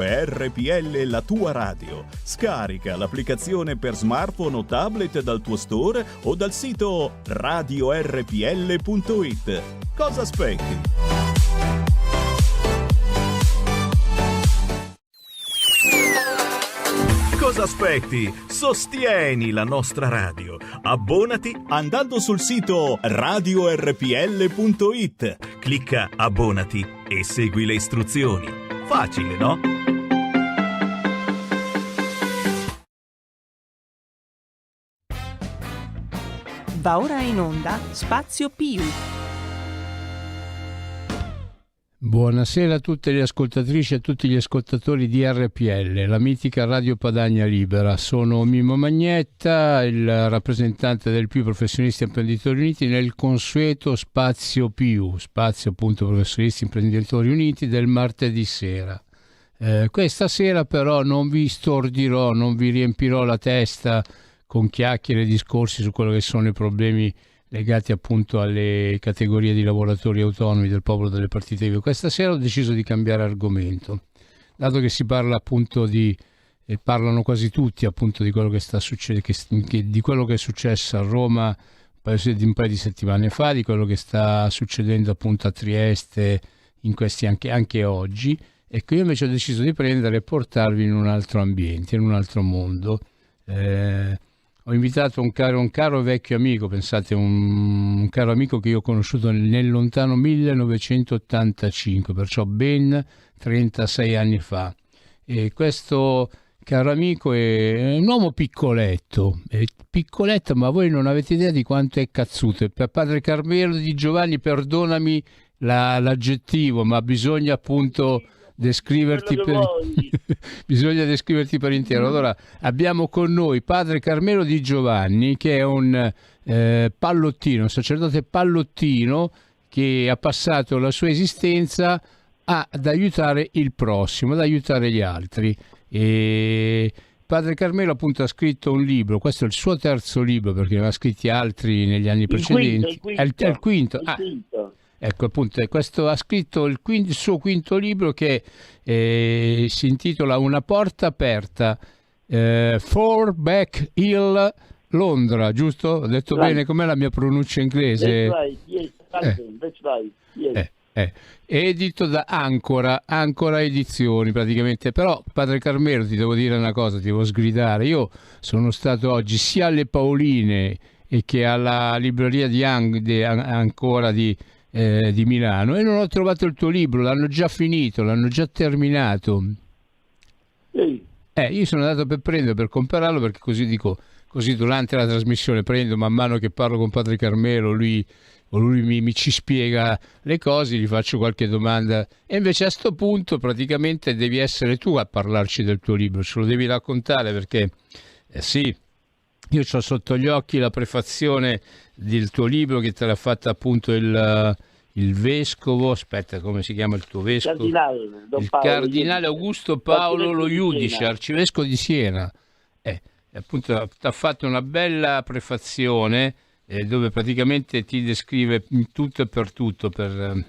RPL, la tua radio. Scarica l'applicazione per smartphone o tablet dal tuo store o dal sito radiorpl.it. Cosa aspetti? Cosa aspetti? Sostieni la nostra radio. Abbonati andando sul sito radiorpl.it. Clicca abbonati e segui le istruzioni. Facile, no? Va ora in onda Spazio Più. Buonasera a tutte le ascoltatrici e a tutti gli ascoltatori di RPL, la mitica Radio Padania Libera. Sono Mimmo Magnetta, il rappresentante del Più Professionisti Imprenditori Uniti nel consueto Spazio Più, spazio appunto Professionisti Imprenditori Uniti del martedì sera. Questa sera però non vi stordirò, non vi riempirò la testa con chiacchiere e discorsi su quello che sono i problemi legati appunto alle categorie di lavoratori autonomi del popolo delle partite IVA. Questa sera ho deciso di cambiare argomento, dato che si parla appunto parlano quasi tutti appunto di quello che sta succedendo, di quello che è successo a Roma un paio di settimane fa, di quello che sta succedendo appunto a Trieste in questi anche oggi. Ecco, io invece ho deciso di prendere e portarvi in un altro ambiente, in un altro mondo. Ho invitato un caro vecchio amico, pensate, un caro amico che io ho conosciuto nel lontano 1985, perciò ben 36 anni fa. E questo caro amico è un uomo piccoletto, ma voi non avete idea di quanto è cazzuto. Per padre Carmelo Di Giovanni, perdonami l'aggettivo, ma bisogna appunto descriverti bisogna descriverti per intero. Allora abbiamo con noi padre Carmelo Di Giovanni, che è un pallottino, un sacerdote pallottino che ha passato la sua esistenza ad aiutare il prossimo, ad aiutare gli altri. E padre Carmelo appunto ha scritto un libro, questo è il suo terzo libro perché ne aveva scritti altri negli anni precedenti. È il quinto. Ecco, appunto, questo ha scritto il suo quinto libro che si intitola Una porta aperta, For Back Hill, Londra, giusto? Ho detto bene? Com'è la mia pronuncia inglese? That's right. Yes. È edito da Ancora Edizioni praticamente. Però padre Carmelo, ti devo dire una cosa, ti devo sgridare. Io sono stato oggi sia alle Paoline e che alla libreria di Ancora di Milano e non ho trovato il tuo libro. L'hanno già finito, l'hanno già terminato. Sì. Io sono andato per prendere, per comprarlo, perché così durante la trasmissione prendo, man mano che parlo con padre Carmelo, lui mi ci spiega le cose, gli faccio qualche domanda, e invece a sto punto praticamente devi essere tu a parlarci del tuo libro, ce lo devi raccontare, perché sì, io ho sotto gli occhi la prefazione del tuo libro che te l'ha fatta appunto il vescovo, aspetta, come si chiama il tuo vescovo? Cardinale Augusto Paolo Lo Iudice, arcivescovo di Siena. Appunto ti ha fatto una bella prefazione dove praticamente ti descrive tutto e per tutto, per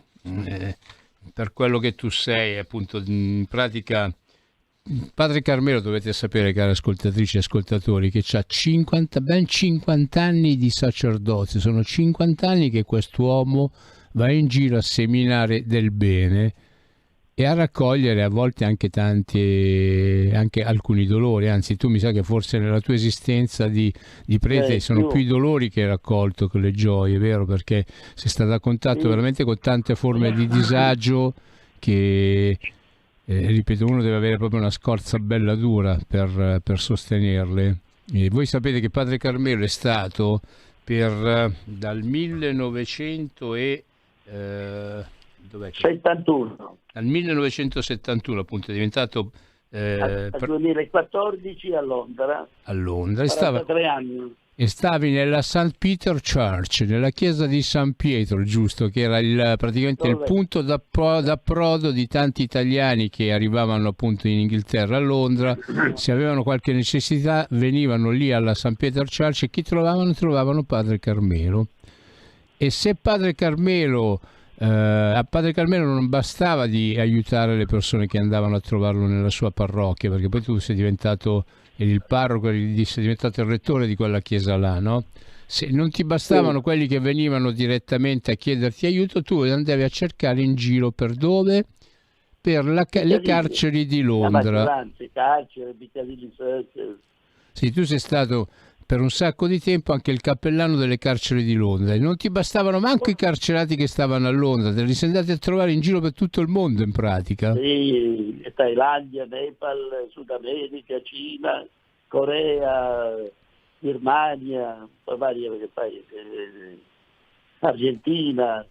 quello che tu sei, appunto, in pratica. Padre Carmelo, dovete sapere, cari ascoltatrici e ascoltatori, che ha ben 50 anni di sacerdozio. Sono 50 anni che quest'uomo va in giro a seminare del bene e a raccogliere a volte anche alcuni dolori. Anzi, tu mi sa che forse nella tua esistenza di prete sono più i dolori che hai raccolto che le gioie, vero? Perché sei stato a contatto veramente con tante forme di disagio che... ripeto, uno deve avere proprio una scorza bella dura per sostenerle. Voi sapete che padre Carmelo è stato dal 71. Dal 1971 appunto è diventato al 2014 a Londra. Stava 3 anni. E stavi nella St. Peter Church, nella chiesa di San Pietro, giusto? Che era praticamente il punto d'approdo di tanti italiani che arrivavano appunto in Inghilterra, a Londra. Se avevano qualche necessità venivano lì alla St. Peter Church e chi trovavano padre Carmelo. E se padre Carmelo a Padre Carmelo non bastava di aiutare le persone che andavano a trovarlo nella sua parrocchia, perché poi tu sei diventato il parroco, sei diventato il rettore di quella chiesa là, no? Se non ti bastavano quelli che venivano direttamente a chiederti aiuto, tu andavi a cercare in giro per dove? Per le carceri di Londra. Carceri, Piccadilly Circus. Sì, tu sei stato per un sacco di tempo anche il cappellano delle carceri di Londra e non ti bastavano manco i carcerati che stavano a Londra, te li sei andati a trovare in giro per tutto il mondo in pratica. Sì, Thailandia, Nepal, Sud America, Cina, Corea, Birmania, vari paesi, Argentina,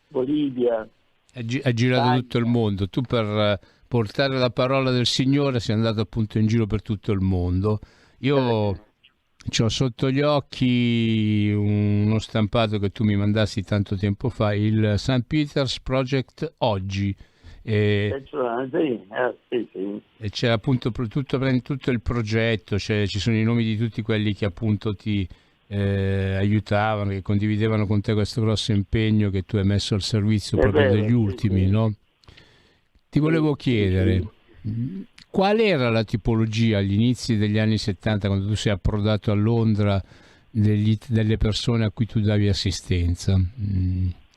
Bolivia. Ha girato tutto il mondo. Tu per portare la parola del Signore sei andato appunto in giro per tutto il mondo. Io ho sotto gli occhi uno stampato che tu mi mandasti tanto tempo fa, il St. Peter's Project oggi. E c'è appunto tutto il progetto, ci sono i nomi di tutti quelli che appunto ti aiutavano, che condividevano con te questo grosso impegno che tu hai messo al servizio proprio degli ultimi, no? Ti volevo chiedere, qual era la tipologia agli inizi degli anni 70, quando tu sei approdato a Londra, delle persone a cui tu davi assistenza?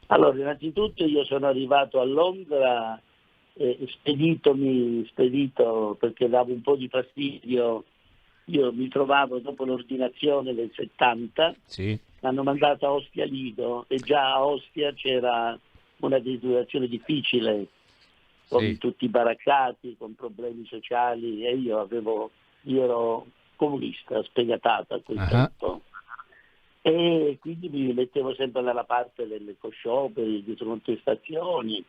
Allora, innanzitutto io sono arrivato a Londra spedito perché davo un po' di fastidio. Io mi trovavo dopo l'ordinazione del 70, sì. Mi hanno mandato a Ostia Lido e già a Ostia c'era una situazione difficile, con tutti baraccati, con problemi sociali, e io ero comunista, sfegatato a quel tempo. E quindi mi mettevo sempre dalla parte delle scioperi, delle contestazioni.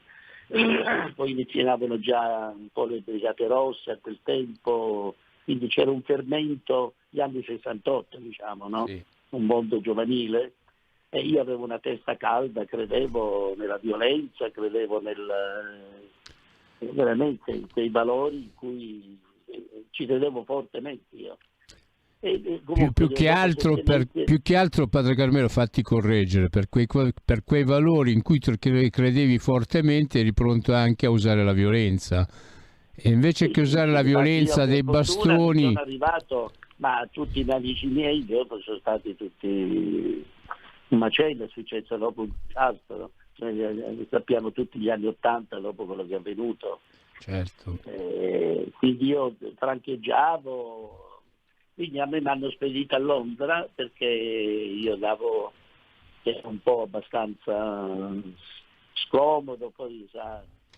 Poi iniziavano già un po' le brigate rosse a quel tempo, quindi c'era un fermento, gli anni 68 diciamo, no? Sì. Un mondo giovanile, e io avevo una testa calda, credevo nella violenza, credevo veramente in quei valori in cui ci credevo fortemente io. Più che altro, Padre Carmelo, fatti correggere, per quei valori in cui tu credevi fortemente eri pronto anche a usare la violenza, e invece che usare la violenza dei bastoni. Sono arrivato, ma tutti i miei amici miei dopo sono stati tutti un macello, è successo dopo un disastro, sappiamo tutti gli anni 80 dopo quello che è avvenuto. Certo. Quindi io francheggiavo. Quindi a me mi hanno spedito a Londra perché io davo un po' abbastanza scomodo, poi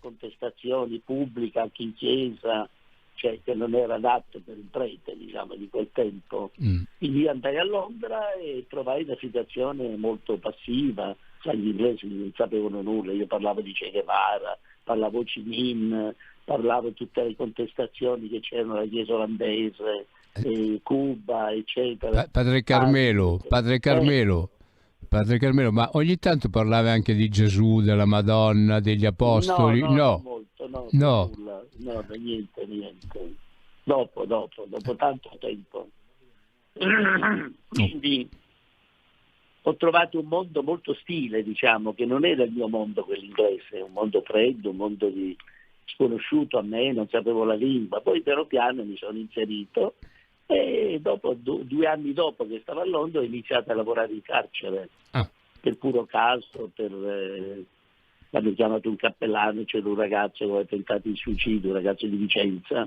contestazioni pubbliche anche in chiesa, cioè che non era adatto per un prete, diciamo, di quel tempo. Quindi io andai a Londra e trovai una situazione molto passiva, gli inglesi non sapevano nulla, io parlavo di Che Guevara, parlavo Ho Chi Minh, parlavo di tutte le contestazioni che c'erano alla chiesa olandese, Cuba, eccetera. Padre Carmelo, ma ogni tanto parlava anche di Gesù, della Madonna, degli Apostoli? No, molto, nulla, niente. Dopo tanto tempo. Quindi ho trovato un mondo molto ostile, diciamo, che non era il mio mondo, quello inglese, un mondo freddo, un mondo sconosciuto a me, non sapevo la lingua. Poi piano piano mi sono inserito e dopo 2 anni dopo che stavo a Londra ho iniziato a lavorare in carcere, per puro caso, l'hanno chiamato un cappellano, c'era un ragazzo che aveva tentato il suicidio, un ragazzo di Vicenza.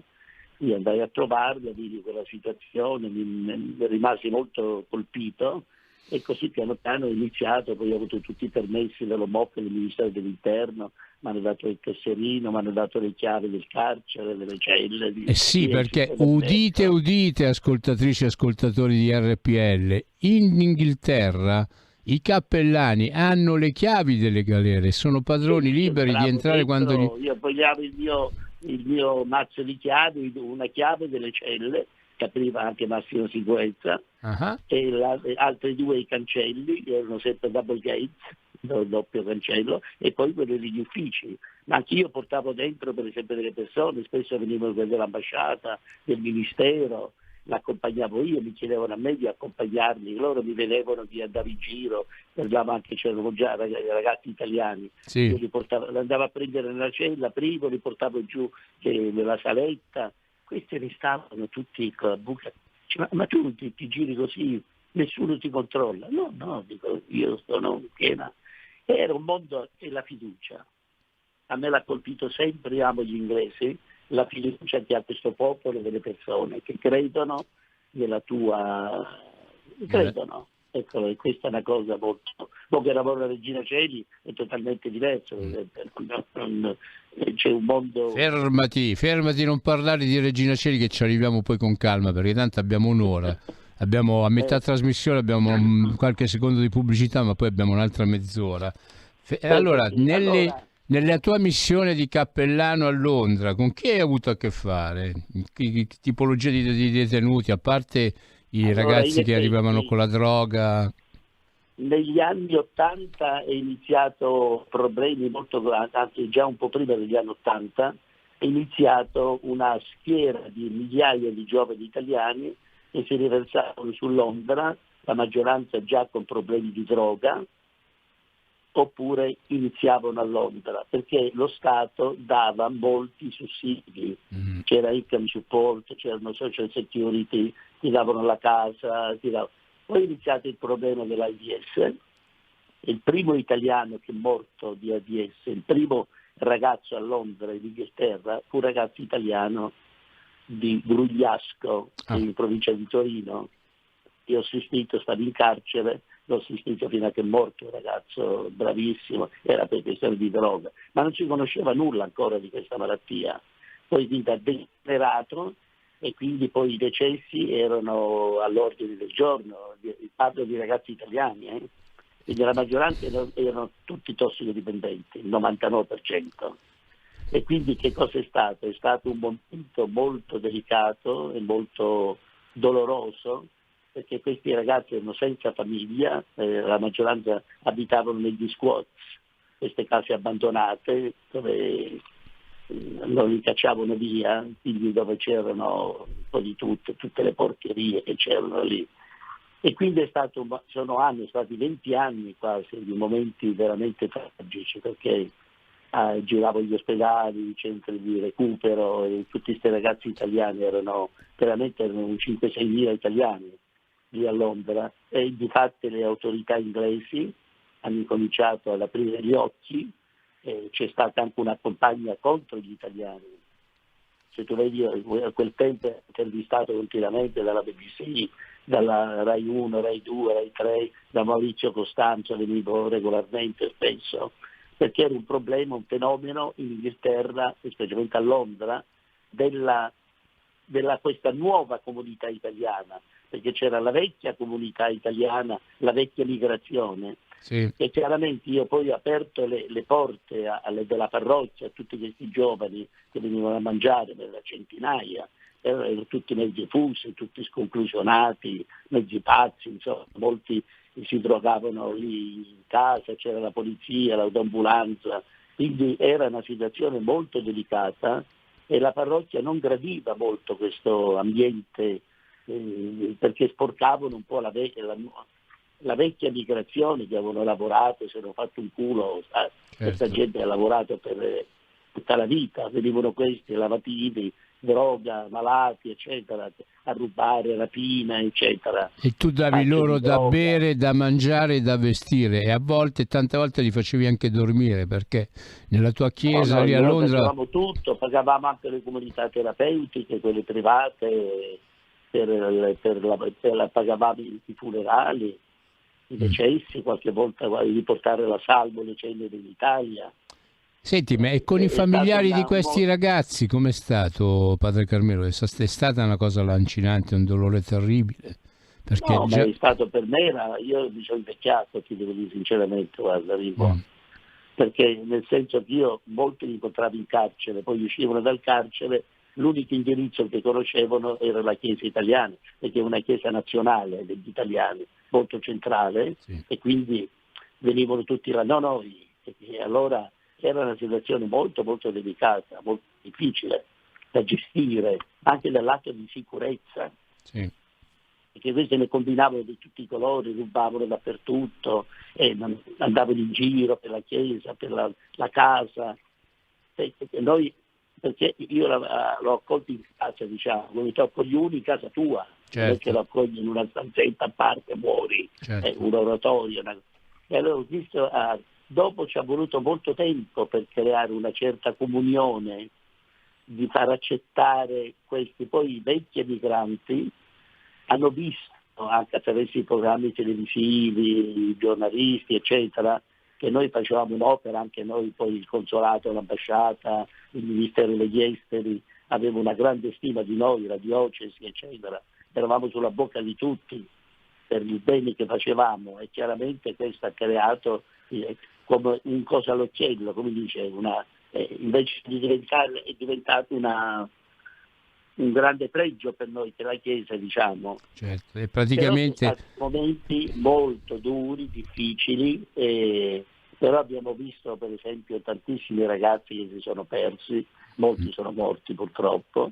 Io andai a trovarlo, vidi quella situazione, mi rimasi molto colpito, e così piano piano ho iniziato. Poi ho avuto tutti i permessi dell'OMOP del Ministero dell'Interno, mi hanno dato il tesserino, mi hanno dato le chiavi del carcere, delle celle. Sì, perché udite, ascoltatrici e ascoltatori di RPL, in Inghilterra i cappellani hanno le chiavi delle galere, sono padroni liberi di entrare quando Io vogliavo il mio mazzo di chiavi, una chiave delle celle, che apriva anche massima sicurezza, e altri 2 i cancelli, erano sempre double gates, doppio cancello, e poi quelli degli uffici. Ma anche io portavo dentro, per esempio, delle persone, spesso venivano dall'ambasciata, del ministero, l'accompagnavo io, mi chiedevano a me di accompagnarli, loro mi vedevano di andare in giro, andavo anche, c'erano già ragazzi italiani, Sì. io li andavo a prendere nella cella, prima li portavo giù nella saletta, questi restavano tutti con la buca, ma tu ti giri così, nessuno ti controlla, no, dico, io sono piena, era un mondo e la fiducia, a me l'ha colpito sempre, amo gli inglesi, la fiducia che ha questo popolo, delle persone che credono nella tua... credono. Ecco, e questa è una cosa molto... Dopo che lavoro a Regina Coeli è totalmente diverso, c'è un mondo... Fermati, non parlare di Regina Coeli che ci arriviamo poi con calma, perché tanto abbiamo un'ora. Abbiamo a metà trasmissione, abbiamo qualche secondo di pubblicità, ma poi abbiamo un'altra mezz'ora. Allora, nella tua missione di cappellano a Londra, con chi hai avuto a che fare? Che tipologia di detenuti, a parte i ragazzi che arrivavano con la droga? Negli anni 80 è iniziato problemi molto grandi, anzi già un po' prima degli anni 80, è iniziato una schiera di migliaia di giovani italiani che si riversavano su Londra, la maggioranza già con problemi di droga, oppure iniziavano a Londra, perché lo Stato dava molti sussidi, c'era income support, c'erano social security, ti davano la casa, Poi è iniziato il problema dell'AIDS, il primo italiano che è morto di AIDS, il primo ragazzo a Londra in Inghilterra fu un ragazzo italiano di Grugliasco, in provincia di Torino. Io ho assistito, stavo in carcere, l'ho assistito fino a che è morto, un ragazzo bravissimo, era per questione di droga, ma non si conosceva nulla ancora di questa malattia. Poi diventa degenerato e quindi poi i decessi erano all'ordine del giorno, parlo di ragazzi italiani, quindi la maggioranza erano tutti tossicodipendenti, il 99%. E quindi che cosa è stato? È stato un momento molto delicato e molto doloroso, perché questi ragazzi erano senza famiglia, la maggioranza abitavano negli squats, queste case abbandonate dove non li cacciavano via, quindi dove c'erano un po' di tutto, tutte le porcherie che c'erano lì. E quindi sono stati 20 anni quasi di momenti veramente tragici, perché giravo gli ospedali, i centri di recupero, e tutti questi ragazzi italiani erano 5-6 mila italiani lì a Londra, e di fatto le autorità inglesi hanno cominciato ad aprire gli occhi, e c'è stata anche una campagna contro gli italiani. Se tu vedi, a quel tempo è intervistato continuamente dalla BBC, dalla Rai 1, Rai 2, Rai 3, da Maurizio Costanzo, venivo regolarmente spesso, perché era un problema, un fenomeno in Inghilterra, specialmente a Londra, della questa nuova comunità italiana, perché c'era la vecchia comunità italiana, la vecchia migrazione, sì. E chiaramente io poi ho aperto le porte della parrocchia a tutti questi giovani che venivano a mangiare per centinaia, erano tutti mezzi fusi, tutti sconclusionati, mezzi pazzi, insomma, molti si drogavano lì in casa, c'era la polizia, l'autoambulanza, quindi era una situazione molto delicata e la parrocchia non gradiva molto questo ambiente, perché sporcavano un po' la vecchia migrazione che avevano lavorato, si erano fatto un culo, questa gente ha lavorato per tutta la vita, venivano questi lavativi, droga, malati, eccetera, a rubare, rapina, eccetera. E tu davi Anche loro di da droga. bere, da mangiare e da vestire, e a volte, tante volte li facevi anche dormire, perché nella tua chiesa lì a noi Londra... facevamo tutto, pagavamo anche le comunità terapeutiche, quelle private, pagavamo i funerali, i decessi, qualche volta riportare la salvo le celle dell'Italia. Senti, ma e con i familiari di questi ragazzi com'è stato, padre Carmelo? È stata una cosa lancinante, un dolore terribile? Perché No, ma è stato per me, io mi sono invecchiato, ti devo dire sinceramente, guarda, perché nel senso che io molti li incontravo in carcere, poi uscivano dal carcere, l'unico indirizzo che conoscevano era la Chiesa italiana, perché è una Chiesa nazionale degli italiani, molto centrale, sì. E quindi venivano tutti là, e allora era una situazione molto molto delicata, molto difficile da gestire, anche dal lato di sicurezza, Sì. Perché questi ne combinavano di tutti i colori, rubavano dappertutto, e andavano in giro per la chiesa, per la casa. Perché io l'ho accolto in casa, diciamo, come ti accogli uno in casa tua, non è che lo accogli in una stanzetta a parte, muori, un oratorio. E allora ho visto, dopo ci ha voluto molto tempo per creare una certa comunione, di far accettare questi. Poi i vecchi emigranti hanno visto, anche attraverso i programmi televisivi, i giornalisti, eccetera, che noi facevamo un'opera, anche noi, poi il consolato, l'ambasciata, il Ministero degli Esteri, aveva una grande stima di noi, la diocesi, eccetera. Eravamo sulla bocca di tutti per il bene che facevamo, e chiaramente questo ha creato come un cosa all'occhiello, come dice, invece di diventare, è diventato un grande pregio per noi, per la Chiesa, diciamo. Certo, e praticamente... Però sono stati momenti molto duri, difficili, però abbiamo visto per esempio tantissimi ragazzi che si sono persi, molti sono morti purtroppo,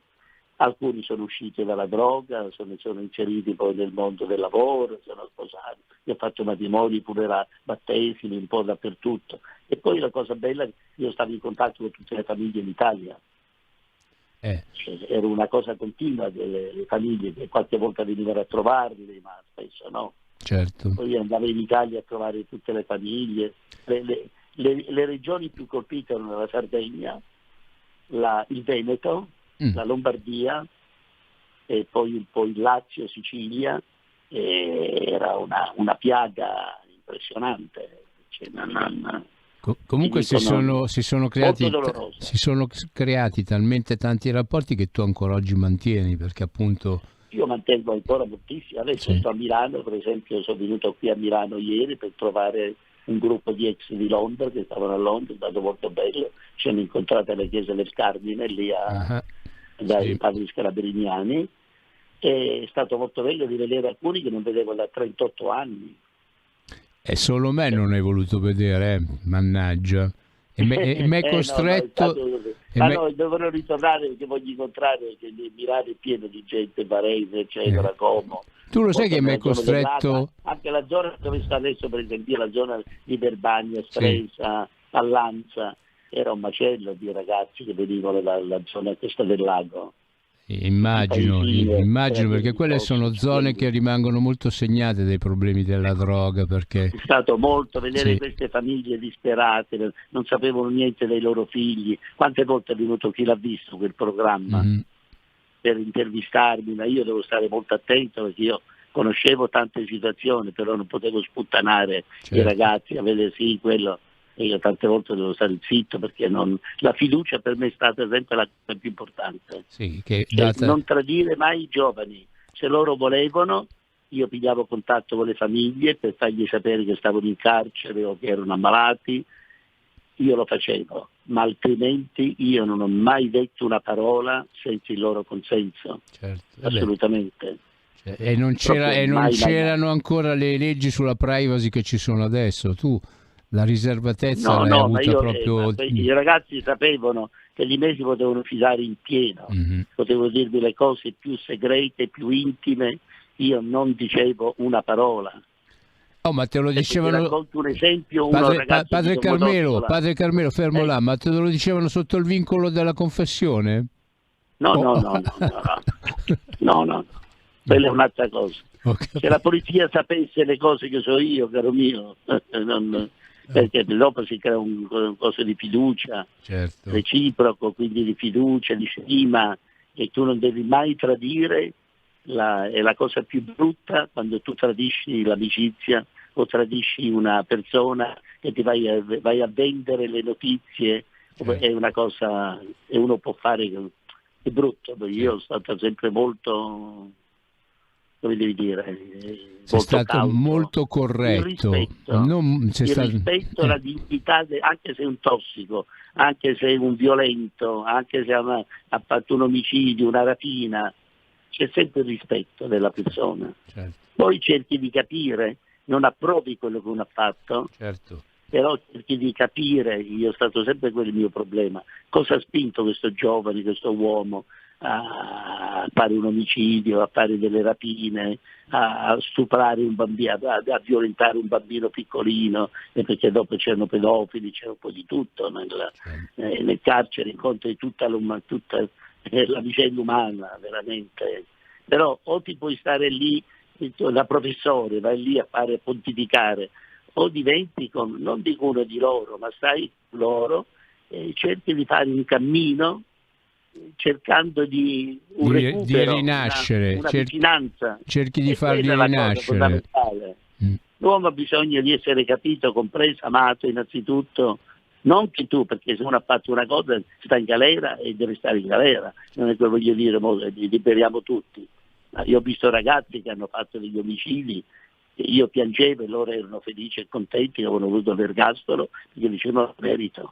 alcuni sono usciti dalla droga, sono inseriti poi nel mondo del lavoro, sono sposati, io ho fatto matrimoni, pure battesimi un po' dappertutto. E poi la cosa bella è che io stavo in contatto con tutte le famiglie in Italia. Era una cosa continua delle famiglie che qualche volta venivano a trovarli, ma spesso no. Certo. Poi andavo in Italia a trovare tutte le famiglie. Le regioni più colpite erano la Sardegna, il Veneto, la Lombardia, e poi un po' il Lazio, Sicilia. Era una piaga impressionante. Comunque si sono creati talmente tanti rapporti che tu ancora oggi mantieni, perché appunto... Io mantengo ancora moltissimo, adesso sto a Milano, per esempio sono venuto qui a Milano ieri per trovare un gruppo di ex di Londra che stavano a Londra, è stato molto bello, ci hanno incontrato alla chiesa del Carmine lì dai padri scalabriniani, e è stato molto bello di vedere alcuni che non vedevo da 38 anni. E solo me non hai voluto vedere, mannaggia. E me è costretto... No, dovrò ritornare perché voglio incontrare, perché Milano è pieno di gente, Varese, eccetera, Como. Tu lo sai che mi è costretto... Anche la zona dove sta adesso, per esempio, la zona di Verbagna, Stresa, Allanza, era un macello di ragazzi che venivano dalla zona questa del lago. Immagino, perché quelle sono zone che rimangono molto segnate dai problemi della droga, perché... È stato molto vedere queste famiglie disperate, non sapevano niente dei loro figli. Quante volte è venuto chi l'ha visto quel programma per intervistarmi, ma io devo stare molto attento perché io conoscevo tante situazioni, però non potevo sputtanare i ragazzi a vedere quello. E io tante volte devo stare zitto perché la fiducia per me è stata sempre la cosa più importante. Non tradire mai i giovani. Se loro volevano, io pigliavo contatto con le famiglie per fargli sapere che stavano in carcere o che erano ammalati, io lo facevo, ma altrimenti io non ho mai detto una parola senza il loro consenso. Assolutamente. E non c'erano ancora le leggi sulla privacy che ci sono adesso. Tu la riservatezza l'hai avuta proprio... I ragazzi sapevano che di me si potevano fidare in pieno, potevo dirvi le cose più segrete, più intime, io non dicevo una parola. Oh, ma te lo dicevano... Ti racconto un esempio, padre Carmelo, fermo là, ma te lo dicevano sotto il vincolo della confessione? No, quella è un'altra cosa. Se la polizia sapesse le cose che so io, caro mio, perché dopo si crea un coso di fiducia reciproco, quindi di fiducia, di stima, e tu non devi mai tradire. È la cosa più brutta quando tu tradisci l'amicizia o tradisci una persona che ti vai a vendere le notizie. È una cosa, e uno può fare, è brutto. Io sono stato sempre molto, come devi dire, sei stato molto corretto. Il rispetto, la dignità, anche se è un tossico, anche se è un violento, anche se ha fatto un omicidio, una rapina, c'è sempre il rispetto della persona. Poi cerchi di capire, non approvi quello che uno ha fatto, però cerchi di capire. Io è stato sempre quello il mio problema, cosa ha spinto questo giovane, questo uomo a fare un omicidio, a fare delle rapine, a stuprare un bambino, a violentare un bambino piccolino, perché dopo c'erano pedofili, c'era un po' di tutto nel carcere, incontri di tutta la vicenda umana, veramente. Però o ti puoi stare lì da professore, vai lì a pontificare, o diventi, non dico uno di loro, ma stai con loro e cerchi di fare un cammino cercando di un recupero, di rinascere, una vicinanza. Cerchi di farli rinascere. L'uomo ha bisogno di essere capito, compreso, amato innanzitutto, non che tu, perché se uno ha fatto una cosa sta in galera e deve stare in galera, non è che voglio dire, li liberiamo tutti. Io ho visto ragazzi che hanno fatto degli omicidi, io piangevo e loro erano felici e contenti, avevano avuto l'ergastolo, perché dicevano merito.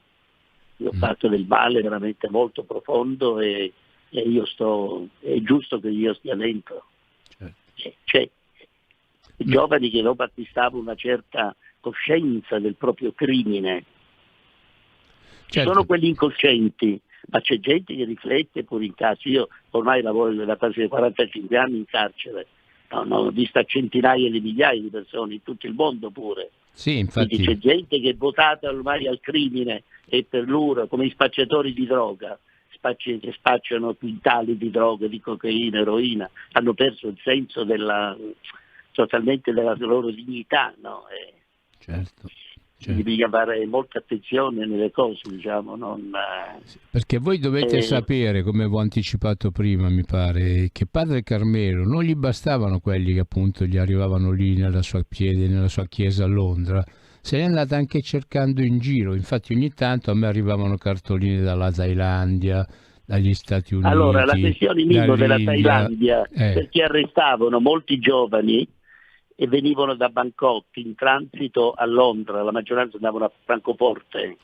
Io ho fatto del male veramente molto profondo e è giusto che io stia dentro. C'è giovani che dopo acquistavano una certa coscienza del proprio crimine. Ci sono quelli incoscienti, ma c'è gente che riflette pure in carcere. Io ormai lavoro da quasi 45 anni in carcere, ho visto centinaia di migliaia di persone in tutto il mondo pure. Sì, infatti. Quindi c'è gente che è votata ormai al crimine e per loro, come i spacciatori di droga, che spacciano quintali di droga, di cocaina, eroina, hanno perso il senso totalmente della loro dignità, no? Certo. Bisogna fare molta attenzione nelle cose, diciamo. Perché voi dovete sapere, come avevo anticipato prima, mi pare, che padre Carmelo non gli bastavano quelli che appunto gli arrivavano lì nella sua chiesa a Londra, se n'è andata anche cercando in giro. Infatti ogni tanto a me arrivavano cartoline dalla Thailandia, dagli Stati Uniti. Allora, la questione della Thailandia, perché arrestavano molti giovani e venivano da Bangkok in transito a Londra, la maggioranza andavano a Francoforte,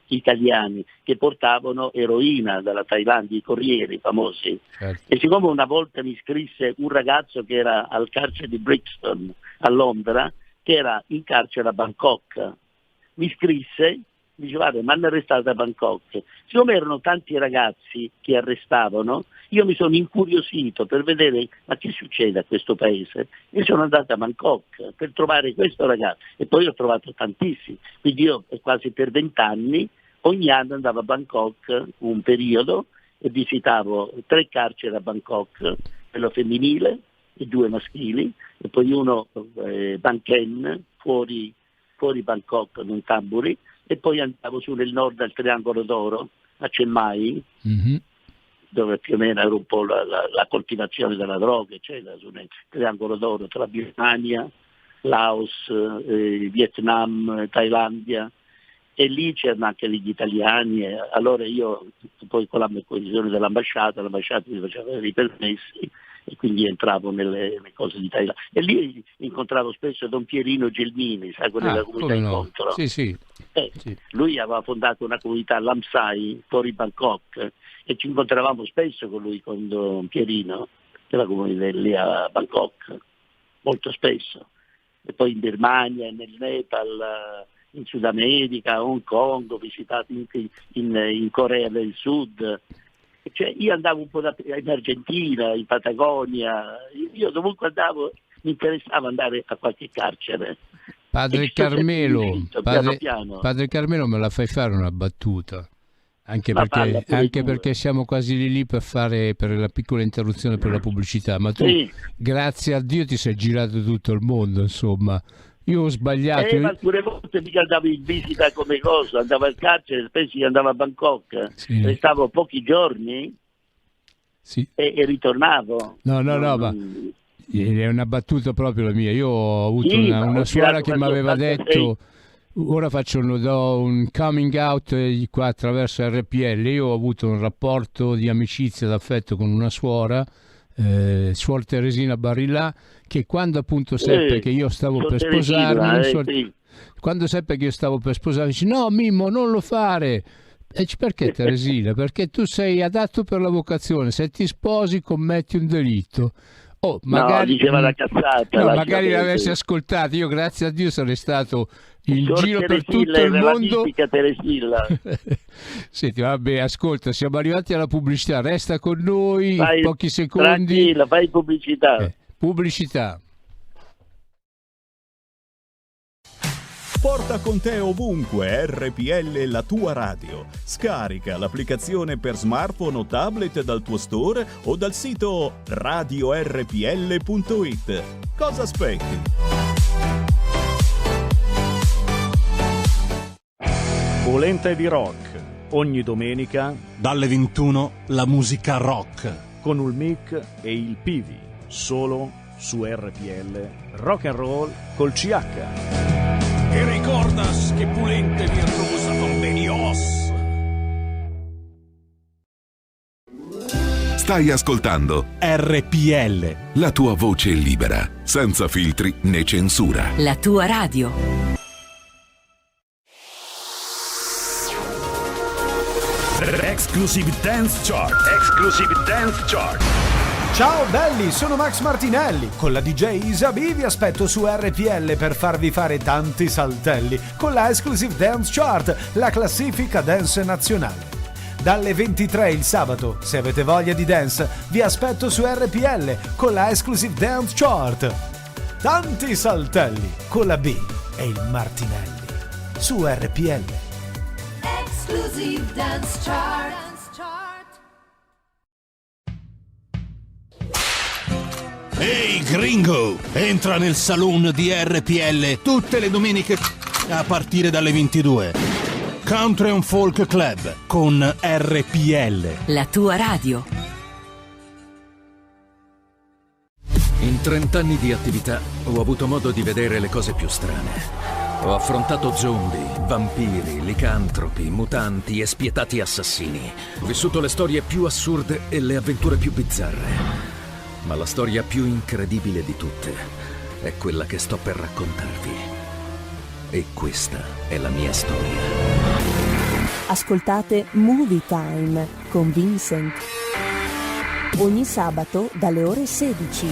italiani, che portavano eroina dalla Thailandia, i corrieri famosi. Certo. E siccome una volta mi scrisse un ragazzo che era al carcere di Brixton a Londra, che era in carcere a Bangkok, mi scrisse, dice guarda, mi hanno arrestato a Bangkok. Siccome erano tanti ragazzi che arrestavano, io mi sono incuriosito per vedere ma che succede a questo paese e sono andato a Bangkok per trovare questo ragazzo e poi ho trovato tantissimi. Quindi io quasi per 20 anni ogni anno andavo a Bangkok un periodo e visitavo 3 carceri a Bangkok, quello femminile e 2 maschili, e poi uno Bangkok fuori Bangkok, non Tamburi, e poi andavo su nel nord al Triangolo d'Oro, a Chiang dove più o meno era un po' la coltivazione della droga, eccetera, su nel Triangolo d'Oro tra Birmania, Laos, Vietnam, Thailandia, e lì c'erano anche degli italiani, e allora io poi con la condizione l'ambasciata mi faceva vedere i permessi e quindi entravo nelle cose di Thailandia. E lì incontravo spesso Don Pierino Gelmini, sai, quello della comunità incontro. Sì. Sì. Lui aveva fondato una comunità Lamsai fuori Bangkok e ci incontravamo spesso con lui, con Don Pierino, della comunità lì a Bangkok, molto spesso. E poi in Birmania, nel Nepal, in Sud America, a Hong Kong, ho visitato in Corea del Sud. Cioè, io andavo un po' in Argentina, in Patagonia, io dovunque andavo mi interessava andare a qualche carcere. Padre Carmelo, Padre Carmelo, me la fai fare una battuta? Anche perché siamo quasi lì per la piccola interruzione per la pubblicità, ma tu, grazie a Dio, ti sei girato tutto il mondo, insomma. Io ho sbagliato. Ma alcune volte mica andavo in visita come cosa, andavo al carcere, spesso andavo a Bangkok, restavo pochi giorni e ritornavo. No, ma è una battuta proprio la mia. Io ho avuto una suora che mi aveva detto, ora do un coming out qua attraverso RPL. Io ho avuto un rapporto di amicizia, d'affetto con una suora, Suor Teresina Barillà, che quando appunto seppe che io stavo per sposarmi, quando seppe che io stavo per sposarmi, dice: no Mimmo, non lo fare. E perché Teresina? Perché tu sei adatto per la vocazione, se ti sposi commetti un delitto. Magari, diceva la cazzata. No, magari l'avessi ascoltato. Io grazie a Dio sarei stato in giro per tutto il mondo. Teresilla. Senti, vabbè, ascolta, siamo arrivati alla pubblicità, resta con noi pochi secondi. Tranquilla, fai pubblicità. Pubblicità. Porta con te ovunque RPL, la tua radio. Scarica l'applicazione per smartphone o tablet dal tuo store o dal sito radiorpl.it. Cosa aspetti? Polenta di rock. Ogni domenica dalle 21 la musica rock con il Mic e il Pivi, solo su RPL Rock and Roll col CH. E ricordas che pulente virtuosa convenios. Stai ascoltando RPL, la tua voce libera, senza filtri né censura. La tua radio. Exclusive Dance Chart. Exclusive Dance Chart. Ciao belli, sono Max Martinelli. Con la DJ Isabi vi aspetto su RPL per farvi fare tanti saltelli con la Exclusive Dance Chart, la classifica dance nazionale. Dalle 23 il sabato, se avete voglia di dance, vi aspetto su RPL con la Exclusive Dance Chart. Tanti saltelli con la B e il Martinelli su RPL. Exclusive Dance Chart. Ehi gringo, entra nel saloon di RPL tutte le domeniche a partire dalle 22. Country and Folk Club con RPL, la tua radio. In 30 anni di attività ho avuto modo di vedere le cose più strane. Ho affrontato zombie, vampiri, licantropi, mutanti e spietati assassini. Ho vissuto le storie più assurde e le avventure più bizzarre. Ma la storia più incredibile di tutte è quella che sto per raccontarvi. E questa è la mia storia. Ascoltate Movie Time con Vincent. Ogni sabato dalle ore 16.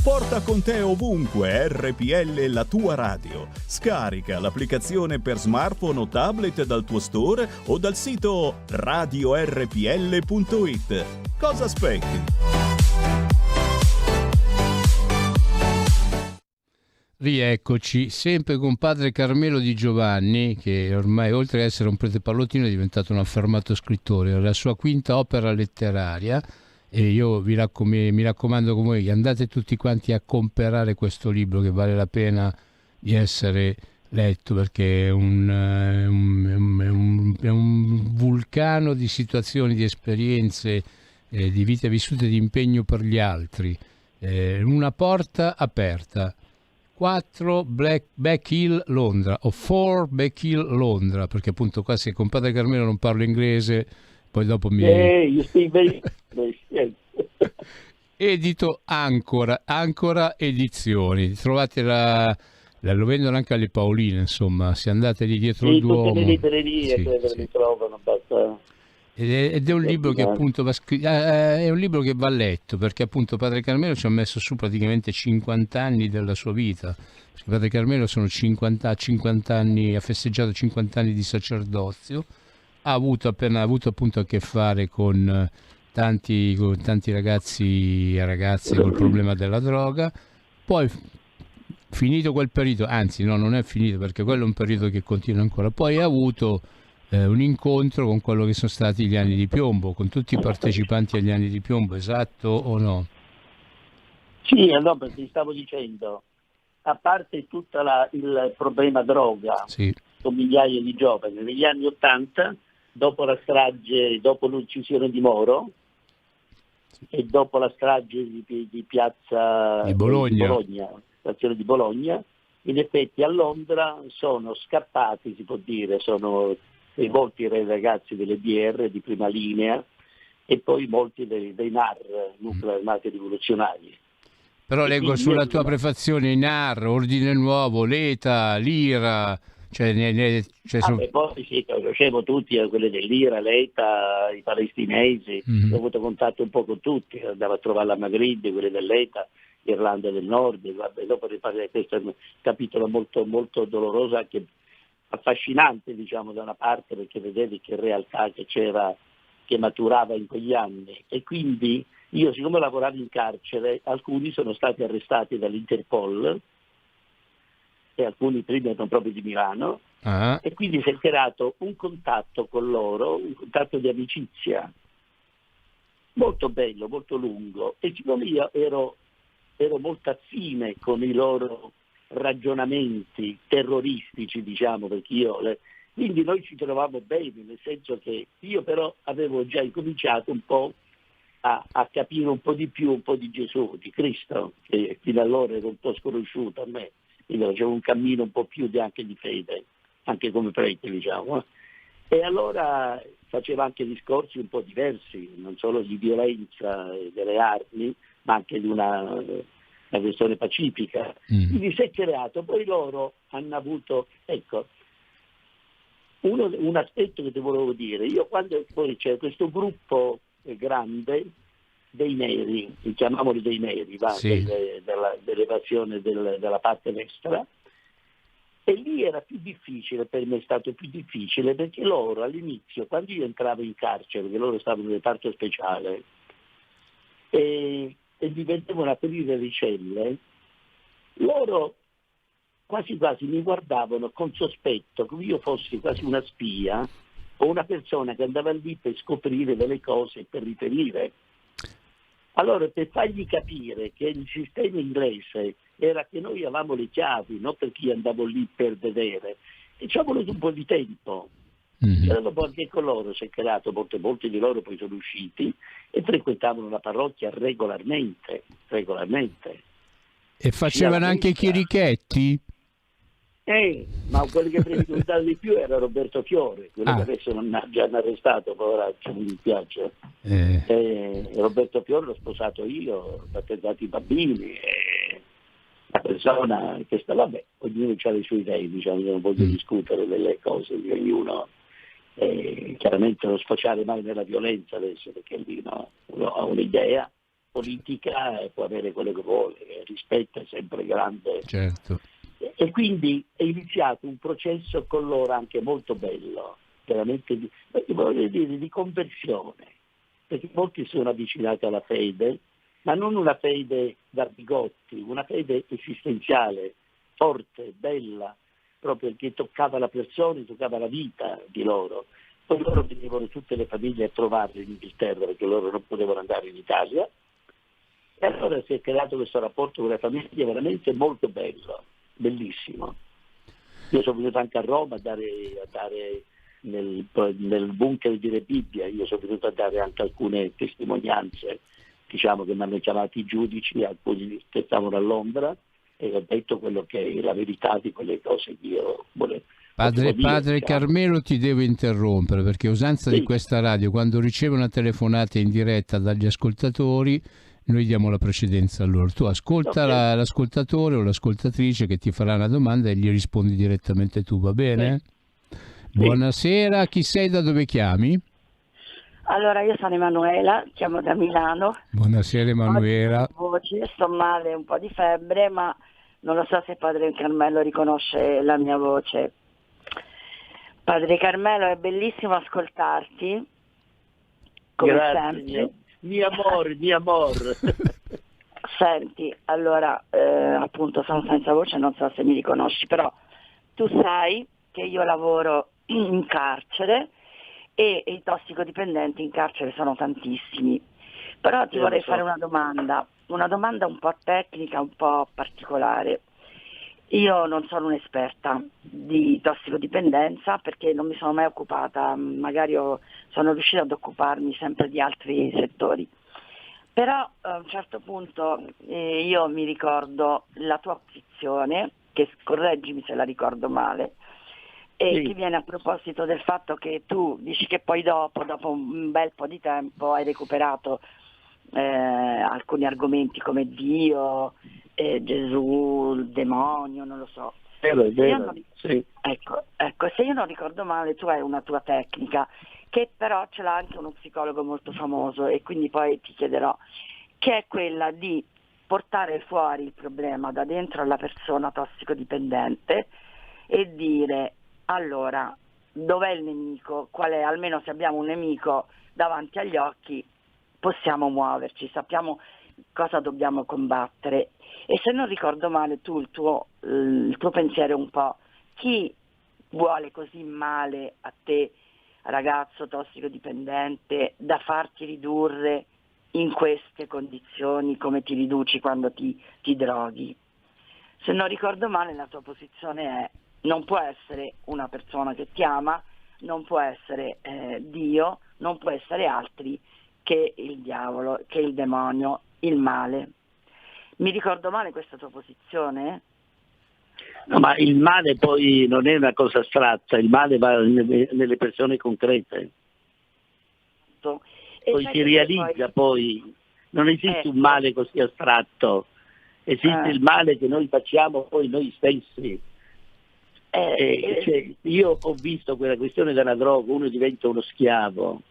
Porta con te ovunque RPL, la tua radio. Scarica l'applicazione per smartphone o tablet dal tuo store o dal sito radiorpl.it. Cosa aspetti? Rieccoci, sempre con padre Carmelo Di Giovanni, che ormai oltre ad essere un prete pallottino è diventato un affermato scrittore. La sua quinta opera letteraria, e io mi raccomando con voi, andate tutti quanti a comprare questo libro che vale la pena di essere letto, perché è un vulcano di situazioni, di esperienze, di vite vissute, di impegno per gli altri. Una porta aperta. 4 Back Hill Londra o 4 Back Hill Londra, perché appunto qua se con padre Carmelo non parlo inglese poi dopo mi... Edito Ancora Edizioni, trovate lo vendono anche alle Paoline, insomma, se andate lì dietro il Duomo. Tutte le librerie li trovano, basta. Ed è un libro che appunto è un libro che va letto, perché appunto padre Carmelo ci ha messo su praticamente 50 anni della sua vita, perché padre Carmelo sono 50 anni, ha festeggiato 50 anni di sacerdozio, ha avuto appunto a che fare con tanti ragazzi e ragazze col problema della droga. Poi finito quel periodo, anzi no, non è finito, perché quello è un periodo che continua ancora, poi ha avuto un incontro con quello che sono stati gli anni di piombo, con tutti i partecipanti agli anni di piombo, esatto o no? Sì, no, perché ti stavo dicendo, a parte tutto il problema droga, sì, con migliaia di giovani, negli anni '80, dopo la strage, dopo l'uccisione di Moro, e dopo la strage di piazza di Bologna, stazione di Bologna, in effetti a Londra sono scappati, si può dire, sono molti dei ragazzi delle BR di prima linea e poi molti dei NAR, nuclei armati rivoluzionari. Però leggo sulla tua prefazione i NAR, Ordine Nuovo, l'ETA, l'IRA, poi sì, conoscevo tutti, quelli dell'IRA, l'ETA, i palestinesi, ho avuto contatto un po' con tutti, andavo a trovare la Magrid, quelli dell'ETA, Irlanda del Nord, vabbè, dopo riparleremo, questo è un capitolo molto, molto doloroso, anche affascinante, diciamo, da una parte, perché vedevi che realtà che c'era, che maturava in quegli anni. E quindi io, siccome lavoravo in carcere, alcuni sono stati arrestati dall'Interpol e alcuni prima erano proprio di Milano, e quindi si è creato un contatto con loro, un contatto di amicizia molto bello, molto lungo, e siccome io ero molto affine con i loro ragionamenti terroristici, diciamo, perché quindi noi ci trovavamo bene, nel senso che io però avevo già incominciato un po' a capire un po' di più, un po' di Gesù, di Cristo, che fino allora era un po' sconosciuto a me, quindi facevo un cammino un po' più anche di fede, anche come prete, diciamo. E allora faceva anche discorsi un po' diversi, non solo di violenza e delle armi, ma anche di una questione pacifica. Quindi si è creato, poi loro hanno avuto, ecco, un aspetto che ti volevo dire, io quando poi c'è questo gruppo grande dei neri, chiamiamoli dei neri, dell'evasione della parte destra, e lì era più difficile, per me è stato più difficile, perché loro all'inizio, quando io entravo in carcere, perché loro stavano nel reparto speciale, e mi vedevano aprire le celle, loro quasi quasi mi guardavano con sospetto, come io fossi quasi una spia o una persona che andava lì per scoprire delle cose, per riferire. Allora, per fargli capire che il sistema inglese era che noi avevamo le chiavi, non perché io andavo lì per vedere, e ci ha voluto un po' di tempo. E dopo anche con loro si è creato, molti di loro poi sono usciti e frequentavano la parrocchia regolarmente. E facevano anche i chierichetti? Ma quello che frequentava di più era Roberto Fiore, quello che adesso non ha già arrestato, poveraccio, mi dispiace. Roberto Fiore l'ho sposato io, ho battezzato i bambini, la persona che sta, vabbè, ognuno ha le sue idee, diciamo, io non voglio discutere delle cose di ognuno, chiaramente non sfociare mai nella violenza adesso, perché lì uno ha un'idea politica e può avere quello che vuole, il rispetto è sempre grande. Certo. E quindi è iniziato un processo con loro anche molto bello, veramente di conversione, perché molti sono avvicinati alla fede, ma non una fede da bigotti, una fede esistenziale, forte, bella, proprio che toccava la persona, toccava la vita di loro. Poi loro venivano tutte le famiglie a trovarli in Inghilterra, perché loro non potevano andare in Italia, e allora si è creato questo rapporto con la famiglia veramente molto bello, bellissimo. Io sono venuto anche a Roma a dare nel bunker di Re Bibbia, io sono venuto a dare anche alcune testimonianze, diciamo, che mi hanno chiamato i giudici, alcuni che stavano a Londra, e ho detto quello che è la verità di quelle cose che io volevo. Padre Carmelo, ti devo interrompere, perché usanza di questa radio, quando riceve una telefonata in diretta dagli ascoltatori, noi diamo la precedenza a loro. Tu ascolta l'ascoltatore o l'ascoltatrice che ti farà una domanda e gli rispondi direttamente tu, va bene? Buonasera, chi sei, da dove chiami? Allora, io sono Emanuela, chiamo da Milano. Buonasera Emanuela. Voce, sto male, un po' di febbre, ma non lo so se Padre Carmelo riconosce la mia voce. Padre Carmelo, è bellissimo ascoltarti, come grazie, sempre. Mio amor. Senti, allora, appunto sono senza voce, non so se mi riconosci, però tu sai che io lavoro in carcere e i tossicodipendenti in carcere sono tantissimi. Però ti vorrei fare una domanda un po' tecnica, un po' particolare. Io non sono un'esperta di tossicodipendenza perché non mi sono mai occupata, magari sono riuscita ad occuparmi sempre di altri settori. Però a un certo punto io mi ricordo la tua posizione, che correggimi se la ricordo male, e che viene a proposito del fatto che tu dici che poi dopo un bel po' di tempo hai recuperato alcuni argomenti come Dio, Gesù, il demonio, non lo so. Vero. Ecco, se io non ricordo male, tu hai una tua tecnica che però ce l'ha anche uno psicologo molto famoso, e quindi poi ti chiederò, che è quella di portare fuori il problema da dentro alla persona tossicodipendente e dire: allora, dov'è il nemico? Qual è? Almeno se abbiamo un nemico davanti agli occhi possiamo muoverci, sappiamo cosa dobbiamo combattere. E se non ricordo male, tu il tuo pensiero è un po': chi vuole così male a te, ragazzo tossicodipendente, da farti ridurre in queste condizioni come ti riduci quando ti droghi? Se non ricordo male, la tua posizione è: non può essere una persona che ti ama, non può essere Dio, non può essere altri che il diavolo, che il demonio, il male. Mi ricordo male questa tua posizione? No, ma il male poi non è una cosa astratta, il male va nelle persone concrete. Poi si realizza, poi non esiste un male così astratto, esiste il male che noi facciamo poi noi stessi. Cioè, io ho visto quella questione della droga, uno diventa uno schiavo,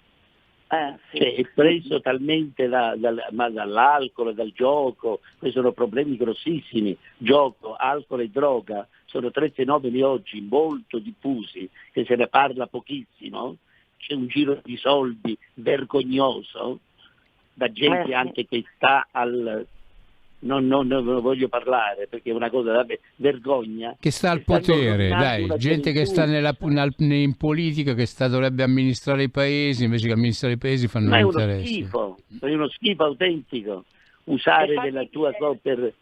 sì. Cioè, è preso talmente dall'alcol, dal gioco. Questi sono problemi grossissimi. Gioco, alcol e droga sono 3 fenomeni oggi molto diffusi, che se ne parla pochissimo. C'è un giro di soldi vergognoso da gente anche che sta al... Non voglio parlare perché è una cosa da vergogna. Che sta al potere, dai, gente che sta in politica, che dovrebbe amministrare i paesi, invece che amministrare i paesi fanno interessi. È uno schifo autentico usare della tua cosa per...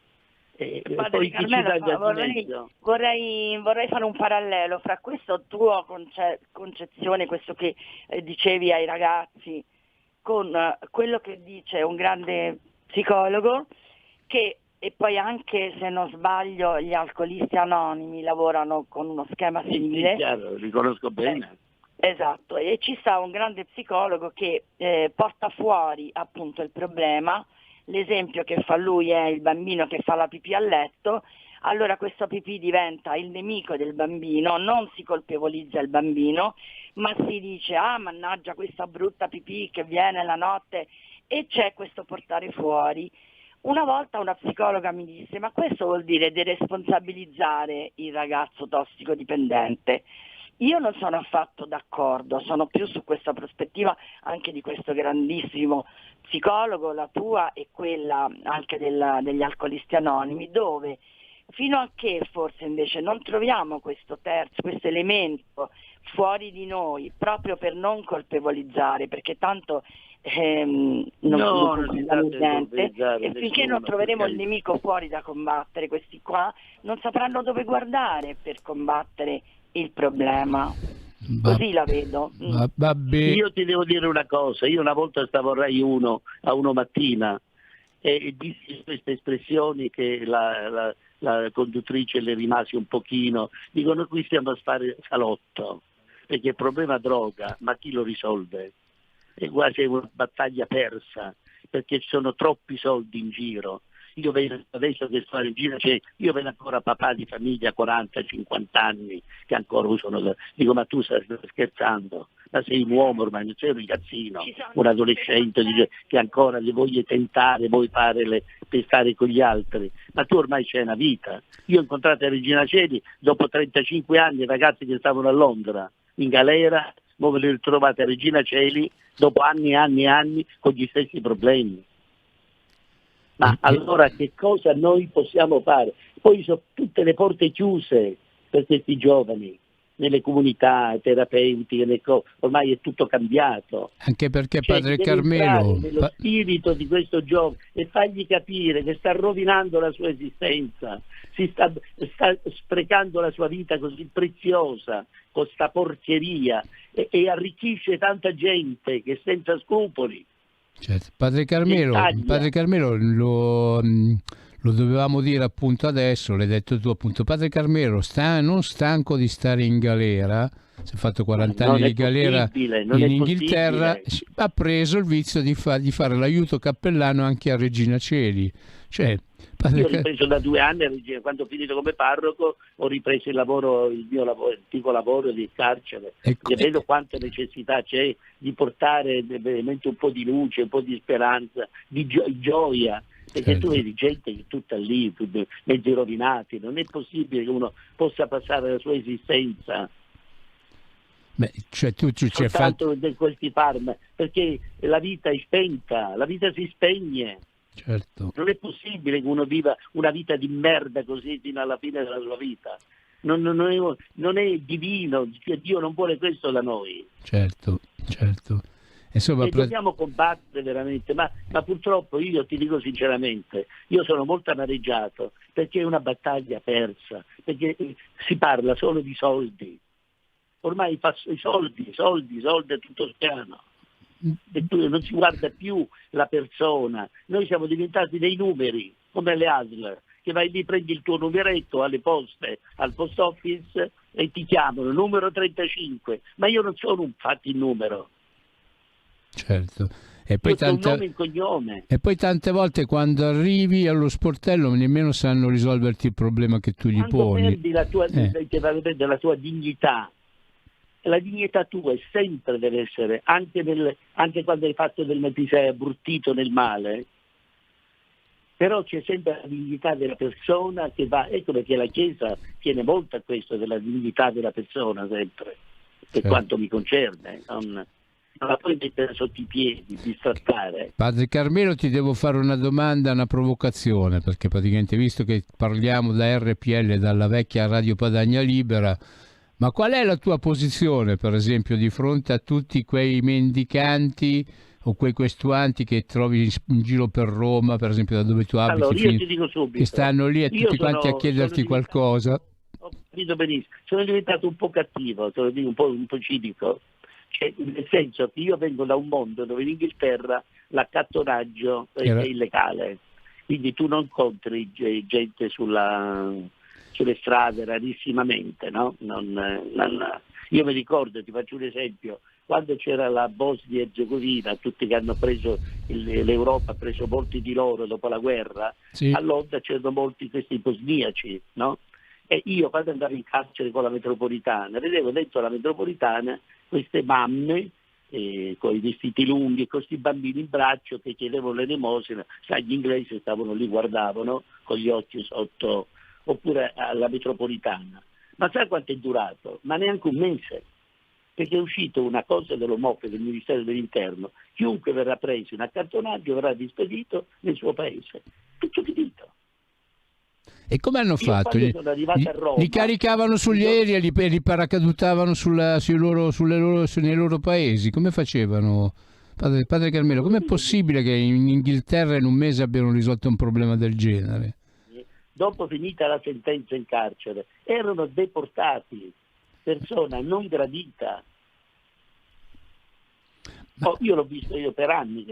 Padre Carmelo, vorrei fare un parallelo fra questo tuo concezione, questo che dicevi ai ragazzi, con quello che dice un grande psicologo, e poi anche, se non sbaglio, gli alcolisti anonimi lavorano con uno schema simile. Sì, chiaro, riconosco bene. Esatto, e ci sta un grande psicologo che porta fuori appunto il problema. L'esempio che fa lui è il bambino che fa la pipì a letto. Allora questo pipì diventa il nemico del bambino, non si colpevolizza il bambino, ma si dice: ah, mannaggia questa brutta pipì che viene la notte, e c'è questo portare fuori. Una volta una psicologa mi disse: ma questo vuol dire deresponsabilizzare il ragazzo tossicodipendente. Io non sono affatto d'accordo, sono più su questa prospettiva anche di questo grandissimo psicologo, la tua e quella anche degli alcolisti anonimi, dove fino a che forse invece non troviamo questo elemento fuori di noi, proprio per non colpevolizzare, perché tanto non niente, e finché non troveremo il nemico fuori da combattere, questi qua non sapranno dove guardare per combattere il problema. Così la vedo. Io ti devo dire una cosa: io una volta stavo a Rai 1 a Uno Mattina e dissi queste espressioni che la conduttrice le rimase un pochino, dicono: qui stiamo a fare salotto, perché il problema droga, ma chi lo risolve? È quasi una battaglia persa, perché ci sono troppi soldi in giro. Io vedo adesso che sto in giro, io vedo ancora papà di famiglia 40-50 anni che ancora usano, dico: ma tu stai scherzando? Ma sei un uomo ormai, non sei un ragazzino, un adolescente che ancora li voglio tentare, vuoi fare per stare con gli altri, ma tu ormai c'è una vita. Io ho incontrato a Regina Coeli dopo 35 anni ragazzi che stavano a Londra in galera, voi ve li ritrovate a Regina Coeli dopo anni e anni e anni con gli stessi problemi. Ma allora che cosa noi possiamo fare? Poi sono tutte le porte chiuse per questi giovani, nelle comunità terapeutiche, ormai è tutto cambiato. Anche perché Padre Carmelo... nello spirito di questo giovane e fargli capire che sta rovinando la sua esistenza, si sta sprecando la sua vita così preziosa, con sta porcheria, e arricchisce tanta gente che è senza scrupoli. Certo. Padre Carmelo lo dovevamo dire appunto adesso, l'hai detto tu appunto. Padre Carmelo, non stanco di stare in galera, si è fatto 40 anni di galera in Inghilterra, ha preso il vizio di fare l'aiuto cappellano anche a Regina Coeli. Cioè, io ho ripreso da 2 anni, quando ho finito come parroco ho ripreso il mio antico lavoro di carcere, e vedo quanta necessità c'è di portare veramente un po' di luce, un po' di speranza, di gioia Perché Certo. tu vedi gente che è tutta lì, mezzi rovinati, non è possibile che uno possa passare la sua esistenza Beh, cioè tu ci hai fatto... soltanto di questi farmaci, perché la vita è spenta, la vita si spegne. Certo. Non è possibile che uno viva una vita di merda così fino alla fine della sua vita. Non è divino, cioè Dio non vuole questo da noi. Certo. Insomma, E dobbiamo combattere veramente, ma purtroppo io ti dico sinceramente, io sono molto amareggiato perché è una battaglia persa, perché si parla solo di soldi. Ormai i soldi è tutto spiano. E non si guarda più la persona. Noi siamo diventati dei numeri, come le ASL, che vai lì, prendi il tuo numeretto alle poste, al post office e ti chiamano numero 35, ma io non sono infatti il numero. certo. E poi, Io sono un nome e un cognome. e poi tante volte quando arrivi allo sportello nemmeno sanno risolverti il problema che tu gli Quando poni. perdi la tua dignità, la dignità tua sempre deve essere, anche quando hai fatto ti sei abbruttito nel male, però c'è sempre la dignità della persona che va, ecco perché la Chiesa tiene molto a questo della dignità della persona sempre, per quanto mi concerne, non la puoi mettere sotto i piedi, distrattare. Padre Carmelo, ti devo fare una domanda, una provocazione, perché praticamente visto che parliamo da RPL, dalla vecchia Radio Padania Libera, ma qual è la tua posizione, per esempio, di fronte a tutti quei mendicanti o quei questuanti che trovi in giro per Roma, per esempio da dove tu abiti, Allora, io ti dico subito, che stanno lì e tutti quanti a chiederti qualcosa? Ho capito benissimo, sono diventato un po' cattivo, te lo dico un po' cinico, cioè, nel senso che io vengo da un mondo dove in Inghilterra l'accattonaggio è illegale, quindi tu non incontri gente sulle strade rarissimamente, no? Io mi ricordo, ti faccio un esempio, quando c'era la Bosnia e Erzegovina, tutti che hanno preso l'Europa ha preso molti di loro dopo la guerra, sì. A Londra c'erano molti questi bosniaci, no? E io quando andavo in carcere con la metropolitana, vedevo dentro la metropolitana queste mamme con i vestiti lunghi, con questi bambini in braccio che chiedevano l'elemosina, sai, gli inglesi stavano lì, guardavano con gli occhi sotto, oppure alla metropolitana. Ma sai quanto è durato? Ma neanche un mese, perché è uscito una cosa dell'OMOFE, del Ministero dell'Interno, chiunque verrà preso in accattonaggio verrà dispedito nel suo paese. Tutto finito. E come hanno fatto? Sono arrivato a Roma, li caricavano sugli aerei e li paracadutavano nei loro paesi? Come facevano? Padre Carmelo, com'è possibile che in Inghilterra in un mese abbiano risolto un problema del genere? dopo finita la sentenza in carcere, erano deportati, persona non gradita. Io l'ho visto io per anni,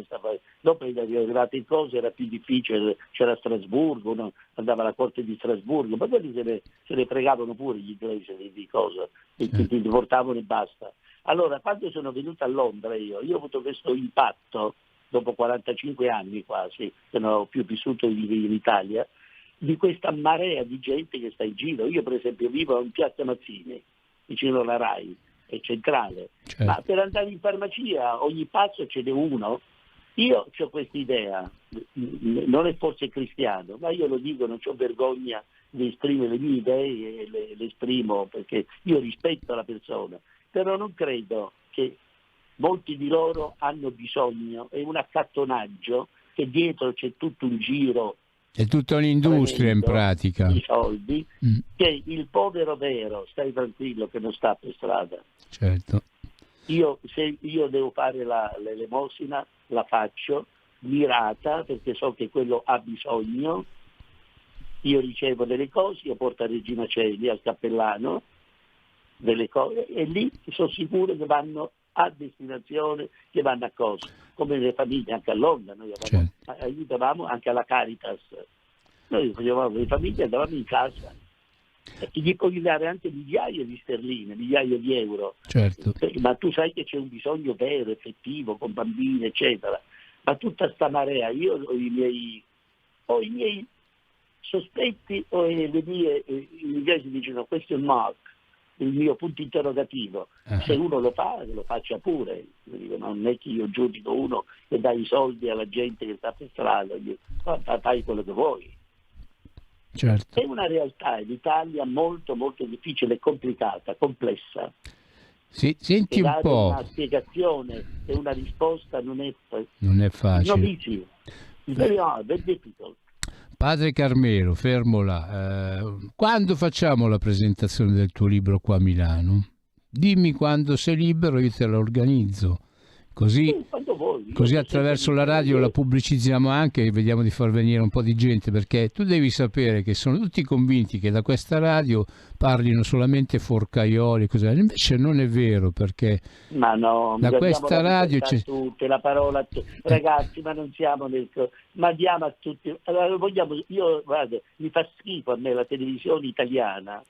dopo è arrivato in cosa, era più difficile, c'era Strasburgo, no? Andava alla corte di Strasburgo, ma quelli se ne fregavano pure gli inglesi di cosa, ti portavano e basta. Allora, quando sono venuto a Londra io ho avuto questo impatto, dopo 45 anni quasi, che non ho più vissuto in Italia, di questa marea di gente che sta in giro. Io per esempio vivo in Piazza Mazzini, vicino alla RAI, è centrale, certo. Ma per andare in farmacia ogni passo ce n'è uno. Io ho questa idea, non è forse cristiano, ma io lo dico, non ho vergogna di esprimere le mie idee e le esprimo perché io rispetto la persona, però non credo che molti di loro hanno bisogno, è un accattonaggio che dietro c'è tutto un giro. È tutta un'industria in pratica. Di soldi, che il povero vero, stai tranquillo che non sta per strada. Certo. Se io devo fare l'elemosina, la faccio mirata perché so che quello ha bisogno, io ricevo delle cose, io porto a Regina Coeli, al cappellano, delle cose, e lì sono sicuro che vanno a destinazione, che vanno a cosa, come le famiglie anche a Londra, noi aiutavamo anche alla Caritas, noi facevamo le famiglie, andavamo in casa e gli puoi dare anche migliaia di sterline, migliaia di euro, certo. Ma tu sai che c'è un bisogno vero, effettivo, con bambini eccetera, ma tutta sta marea, io ho i miei sospetti o le mie, gli inglesi dicono question mark, il mio punto interrogativo. Se uno lo fa, lo faccia pure. Non è che io giudico uno che dà i soldi alla gente che sta per strada, fai quello che vuoi. Certo. È una realtà in Italia molto molto difficile e complicata, complessa. Sì, senti e un dare po'. una spiegazione e una risposta non è facile. No, easy. It's very hard, very difficult. Padre Carmelo, fermo là. Quando facciamo la presentazione del tuo libro qua a Milano? Dimmi quando sei libero, io te la organizzo. Così attraverso la radio la pubblicizziamo anche e vediamo di far venire un po' di gente, perché tu devi sapere che sono tutti convinti che da questa radio parlino solamente forcaioli, invece non è vero, perché da questa radio c'è tutte, la parola ragazzi, ma non siamo ma diamo a tutti, guarda, mi fa schifo a me la televisione italiana,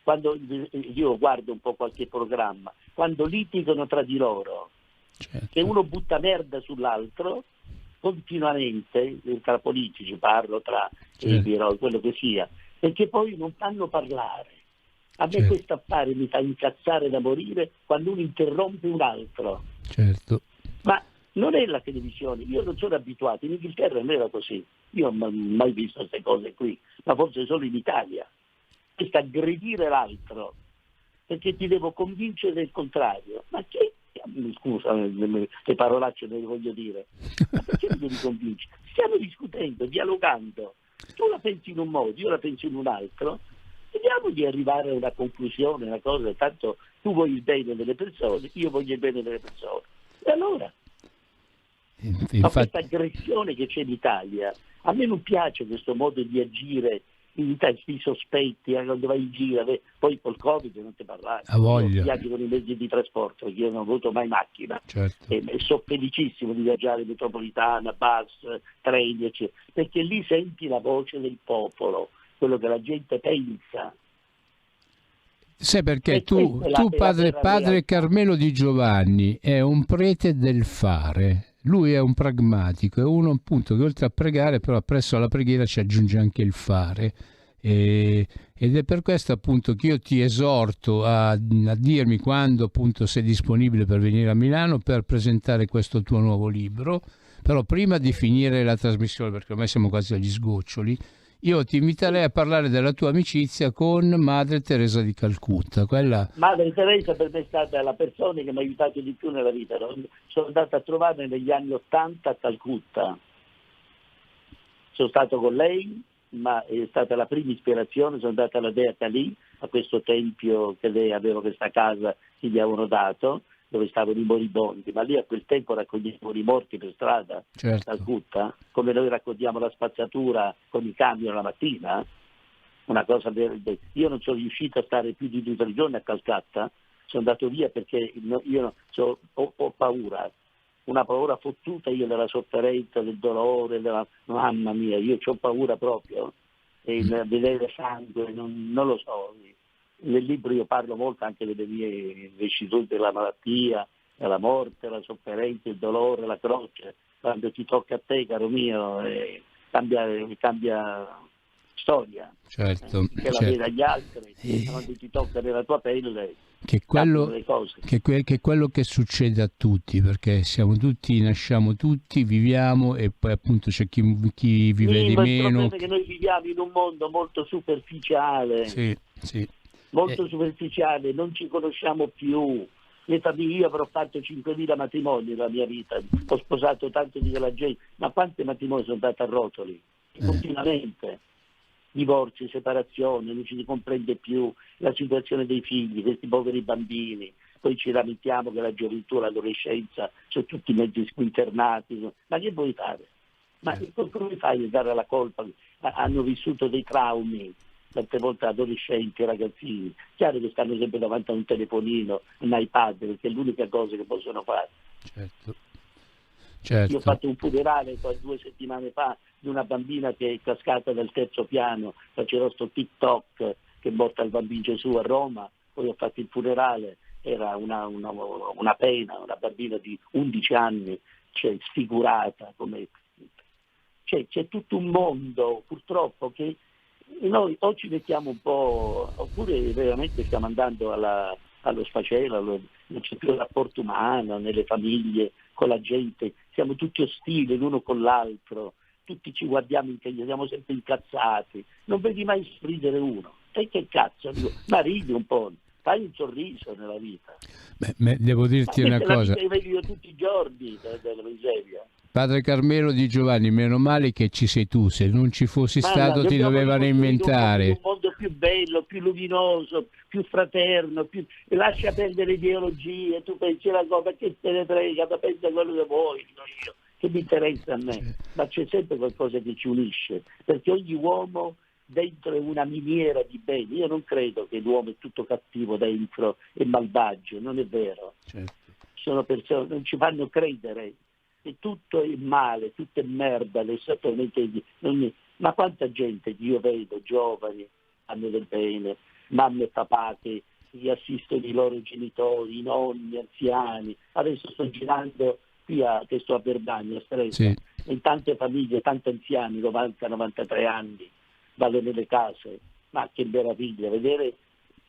quando io guardo un po' qualche programma, quando litigano tra di loro. Certo. Che uno butta merda sull'altro continuamente, tra politici parlo, tra quello che sia, perché poi non fanno parlare. A me questo affare mi fa incazzare da morire quando uno interrompe un altro. Certo. Ma non è la televisione, io non sono abituato, in Inghilterra non era così, io non ho mai visto queste cose qui, ma forse solo in Italia. Questo aggredire l'altro perché ti devo convincere del contrario. Ma che scusa, le parolacce non le voglio dire, ma perché mi devi convincere? Stiamo discutendo, dialogando, tu la pensi in un modo, io la penso in un altro, vediamo di arrivare a una conclusione, una cosa, tanto tu vuoi il bene delle persone, io voglio il bene delle persone, e allora ma questa aggressione che c'è in Italia, a me non piace questo modo di agire in Italia, i sospetti, quando vai in giro, poi col Covid non ti parlare, io viaggio con i mezzi di trasporto, perché io non ho avuto mai macchina, certo. e sono felicissimo di viaggiare in metropolitana, bus, treni, eccetera, perché lì senti la voce del popolo, quello che la gente pensa. Sai perché tu padre Carmelo Di Giovanni è un prete del fare, lui è un pragmatico, è uno appunto che oltre a pregare però presso alla preghiera ci aggiunge anche il fare, ed è per questo appunto che io ti esorto a dirmi quando appunto sei disponibile per venire a Milano per presentare questo tuo nuovo libro, però prima di finire la trasmissione, perché ormai siamo quasi agli sgoccioli, io ti inviterei a parlare della tua amicizia con Madre Teresa di Calcutta. Madre Teresa per me è stata la persona che mi ha aiutato di più nella vita. Sono andato a trovare negli anni '80 a Calcutta. Sono stato con lei, ma è stata la prima ispirazione. Sono andato alla Dea Calì, a questo tempio che lei aveva, questa casa che gli avevano dato, dove stavano i moribondi, ma lì a quel tempo raccoglievano i morti per strada, certo. a Calcutta, come noi raccogliamo la spazzatura con i camion la mattina, una cosa verde. Io non sono riuscito a stare più di 2 o 3 giorni a Calcutta, sono andato via perché ho paura, una paura fottuta io della sofferenza, del dolore, mamma mia, io ho paura proprio, e vedere sangue, non lo so. Nel libro io parlo molto anche delle mie vicissitudini della malattia, della morte, la sofferenza, il dolore, la croce. Quando ti tocca a te, caro mio, cambia storia. Certo, che la vede agli altri, quando ti tocca nella tua pelle, che quello che succede a tutti, perché siamo tutti, nasciamo tutti, viviamo e poi appunto c'è chi vive di meno. Il problema è che noi viviamo in un mondo molto superficiale. Sì. Molto superficiale, non ci conosciamo più. Le famiglie, io avrò fatto 5.000 matrimoni nella mia vita, ho sposato tanto di quella gente, ma quanti matrimoni sono andati a rotoli? Continuamente. Divorzi, separazioni, non ci si comprende più, la situazione dei figli, questi poveri bambini, poi ci lamentiamo che la gioventù, l'adolescenza sono tutti mezzi squinternati, ma che vuoi fare? Ma come fai a dare la colpa? Hanno vissuto dei traumi, tante volte adolescenti, ragazzini, chiaro che stanno sempre davanti a un telefonino, un iPad, perché è l'unica cosa che possono fare. Certo. Io ho fatto un funerale 2 settimane fa di una bambina che è cascata dal 3° piano, facevo sto TikTok che porta il bambino Gesù a Roma, poi ho fatto il funerale, era una pena, una bambina di 11 anni, sfigurata, c'è tutto un mondo purtroppo che Noi o ci mettiamo un po', oppure veramente stiamo andando allo sfacelo, non c'è più il rapporto umano nelle famiglie, con la gente, siamo tutti ostili l'uno con l'altro, tutti ci guardiamo, siamo sempre incazzati, non vedi mai sorridere uno. E che cazzo? Ma ridi un po', fai un sorriso nella vita. Devo dirti una cosa. La vedi io tutti i giorni della miseria. Padre Carmelo Di Giovanni, meno male che ci sei tu, se non ci fossi stato ti dovevano inventare. Un mondo più bello, più luminoso, più fraterno, e lascia perdere ideologie, tu pensi la cosa, che te ne frega, ma pensa quello che vuoi, io, che mi interessa a me, ma c'è sempre qualcosa che ci unisce, perché ogni uomo dentro è una miniera di beni. Io non credo che l'uomo è tutto cattivo dentro e malvagio, non è vero. Certo. Sono persone, non ci fanno credere che tutto è male, tutto è merda, ma quanta gente che io vedo, giovani, fanno del bene, mamme e papà che assistono i loro genitori, i nonni, anziani. Adesso sto girando qui che sto a Verbania, Stresa, in tante famiglie, tanti anziani, 90-93 anni, vanno nelle case. Ma che meraviglia vedere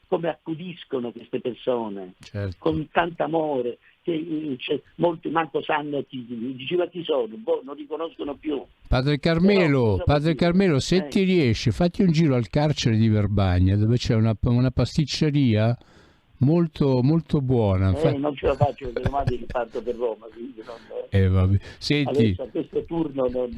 come accudiscono queste persone, con tanto amore, che molti manco sanno diceva chi sono, non li conoscono più. Padre Carmelo, se ti riesci, fatti un giro al carcere di Verbania, dove c'è una pasticceria molto molto buona. Non ce la faccio perché domani riparto per Roma, quindi vabbè. Senti, adesso a questo turno non...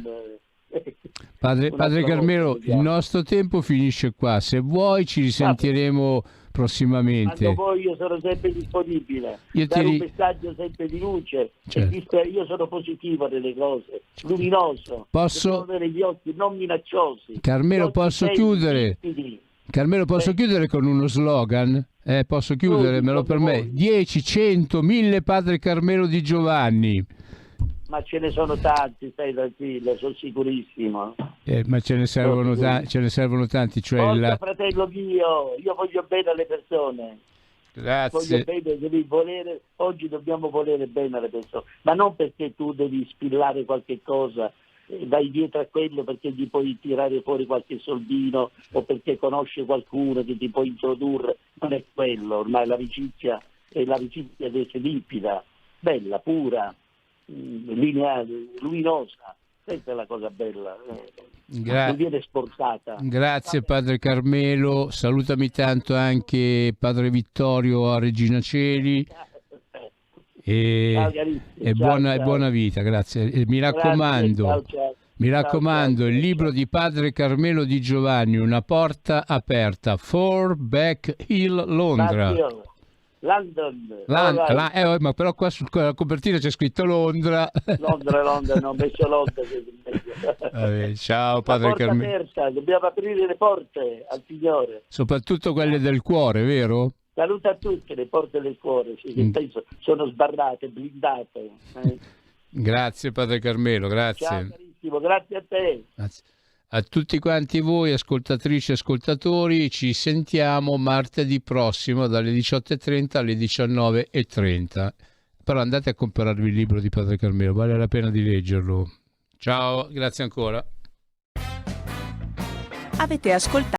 Padre Carmelo, il nostro tempo finisce qua, se vuoi ci risentiremo prossimamente. Quando vuoi io sono sempre disponibile, dare un messaggio sempre di luce, io sono positivo nelle cose, luminoso, posso avere gli occhi non minacciosi. Carmelo, posso chiudere? Carmelo, posso chiudere con uno slogan? Posso chiudere, me lo permetti? 10, 100, 1000 Padre Carmelo Di Giovanni. Ma ce ne sono tanti, stai tranquillo, sono sicurissimo. Ma ce ne servono tanti. Cioè fratello mio, io voglio bene alle persone. Grazie. Voglio bene, devi volere, oggi dobbiamo volere bene alle persone, ma non perché tu devi spillare qualche cosa, vai dietro a quello perché gli puoi tirare fuori qualche soldino o perché conosce qualcuno che ti può introdurre, non è quello, ormai l'amicizia è l'amicizia limpida, bella, pura, lineare, luminosa, questa è la cosa bella, non viene sportata. Grazie Padre Carmelo, salutami tanto anche Vittorio a Regina Celi e buona vita, grazie. E mi raccomando, il libro di Padre Carmelo Di Giovanni, Una porta aperta, Fourbeck Hill, Londra. London. Ma però qua sulla copertina c'è scritto Londra. Londra, non ho messo Londra. Vabbè, ciao Padre Carmelo. Aperta, dobbiamo aprire le porte al Signore. Soprattutto quelle del cuore, vero? Saluta a tutte le porte del cuore, che penso sono sbarrate, blindate. Grazie Padre Carmelo, grazie. Ciao carissimo, grazie a te. Grazie. A tutti quanti voi, ascoltatrici e ascoltatori, ci sentiamo martedì prossimo dalle 18:30 alle 19:30. Però andate a comprarvi il libro di Padre Carmelo, vale la pena di leggerlo. Ciao, grazie ancora. Avete ascoltato